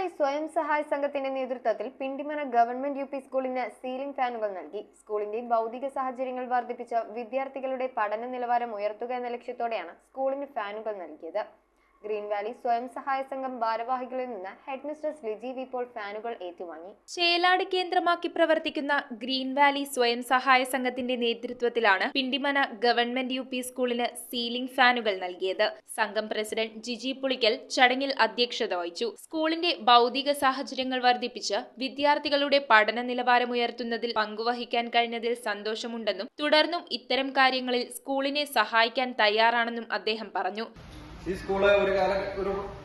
Valley സ്വയം സഹായ സംഘത്തിന്റെ നേതൃത്വത്തിൽ പിണ്ടിമന ഗവൺമെന്റ് യു.പി. സ്കൂളിന് സീലിംഗ് ഫാനുകൾ നൽകി. സ്കൂളിന്റെ ഭൗതിക സാഹചര്യങ്ങൾ വർദ്ധിപ്പിച്ച വിദ്യാർത്ഥികളുടെ പഠന നിലവാരം ഉയർത്തുക എന്ന ലക്ഷ്യത്തോടെയാണ് സ്കൂളിന് ഫാനുകൾ നൽകിയത്. ഗ്രീൻ വാലി സ്വയം സഹായ സംഘം ഭാരവാഹികളിൽ നിന്ന് head mistress Liji V Paul ഫാനുകൾ ഏറ്റുവാങ്ങി. ചേലാട് കേന്ദ്രമാക്കി പ്രവർത്തിക്കുന്ന ഗ്രീൻ വാലി സ്വയം സഹായ സംഘത്തിന്റെ നേതൃത്വത്തിലാണ് പിണ്ടിമന ഗവൺമെന്റ് യു.പി. സ്കൂളിന് സീലിംഗ് ഫാനുകൾ നൽകിയത്. സംഘം പ്രസിഡന്റ് ജിജി പുളിക്കൽ ചടങ്ങിൽ അധ്യക്ഷത വഹിച്ചു. സ്കൂളിന്റെ ഭൗതിക സാഹചര്യങ്ങൾ വർദ്ധിപ്പിച്ച് വിദ്യാർത്ഥികളുടെ പഠന നിലവാരം ഉയർത്തുന്നതിൽ പങ്കുവഹിക്കാൻ കഴിഞ്ഞതിൽ സന്തോഷമുണ്ടെന്നും തുടർന്നും ഇത്തരം കാര്യങ്ങളിൽ സ്കൂളിനെ സഹായിക്കാൻ തയ്യാറാണെന്നും അദ്ദേഹം പറഞ്ഞു. ഈ സ്കൂള്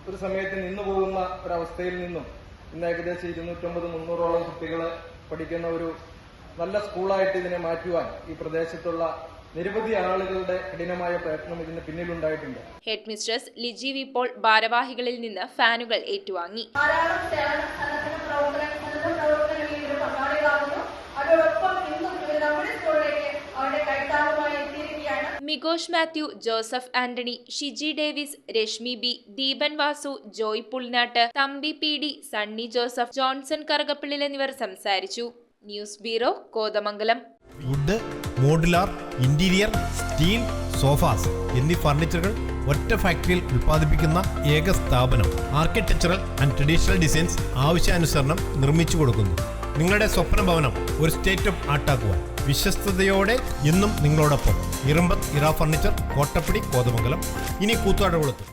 ഒരു സമയത്ത് നിന്നു പോകുന്ന ഒരവസ്ഥയിൽ നിന്നും ഇന്ന് ഏകദേശം 250-300ഓളം കുട്ടികൾ പഠിക്കുന്ന ഒരു നല്ല സ്കൂളായിട്ട് ഇതിനെ മാറ്റുവാൻ ഈ പ്രദേശത്തുള്ള നിരവധി ആളുകളുടെ കഠിനമായ പ്രയത്നം ഇതിന് പിന്നിലുണ്ടായിട്ടുണ്ട്. Head mistress Liji V Paul ഭാരവാഹികളിൽ നിന്ന് ഫാനുകൾ ഏറ്റുവാങ്ങി. Migosh Mathew, Joseph Antony, Shiji Davis, Reshmi B, Deepan Vasu, Joy Pulinattu, Thampi P D, Sunny Joseph, Johnson Karukappillil എന്നിവർ സംസാരിച്ചു. News bureau, Kothamangalam. Wood, modular, interior, steel, sofas എന്നീ ഫർണിച്ചറുകൾ ഒറ്റ ഫാക്ടറിയിൽ ഉൽപ്പാദിപ്പിക്കുന്ന ഏക സ്ഥാപനം. ആർക്കിടെക്ചറൽ ആൻഡ് ട്രഡീഷണൽ ഡിസൈൻസ് ആവശ്യാനുസരണം നിർമ്മിച്ചു കൊടുക്കുന്നു. നിങ്ങളുടെ സ്വപ്ന ഭവനം ഒരു സ്റ്റേറ്റ് ഓഫ് ആർട്ടാക്കുവാൻ വിശ്വസ്തയോടെ എന്നും നിങ്ങളോടൊപ്പം. ഇറമ്പത്ത് ഇറ ഫർണിച്ചർ, കോട്ടപ്പടി, കോതമംഗലം. ഇനി കൂത്താട്ടുകുളത്ത്.